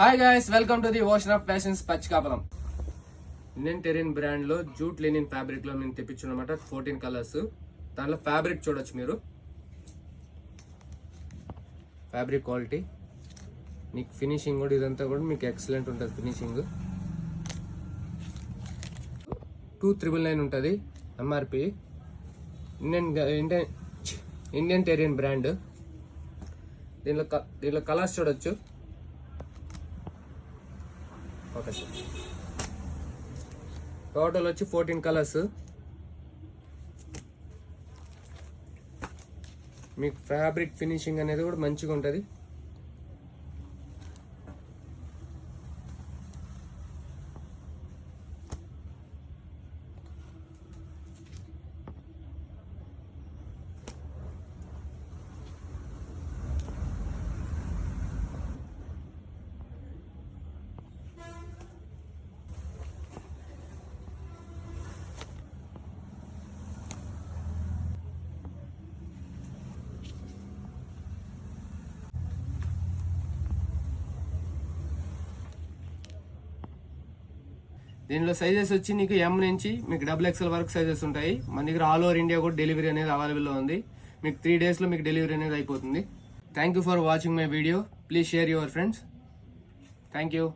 Hi guys, welcome to the ocean of fashions Pachikapalam. Indian Terrain brand లో jute linen fabric లో నేను తెప్పించున్నమాట 14 colours. దాంట్లో fabric చూడొచ్చు మీరు, ఫ్యాబ్రిక్ క్వాలిటీ మీకు ఫినిషింగ్ కూడా ఇదంతా కూడా మీకు ఎక్సలెంట్ ఉంటుంది. ఫినిషింగ్ 2399 ఉంటుంది ఎంఆర్పి. Indian Terrain brand. దీనిలో కలర్స్ చూడొచ్చు. ఓకే సార్, టోటల్ వచ్చి 14 కలర్స్. మీకు ఫ్యాబ్రిక్ ఫినిషింగ్ అనేది కూడా మంచిగా ఉంటుంది. దీనిలో సైజెస్ వచ్చి నీకు ఎం నుంచి మీకు XXL వరకు సైజెస్ ఉంటాయి. మన దగ్గర ఆల్ ఓవర్ ఇండియా కూడా డెలివరీ అనేది అవైలబుల్లో ఉంది. మీకు 3 days లో మీకు డెలివరీ అనేది అయిపోతుంది. Thank you for watching my video. Please share your friends. Thank you.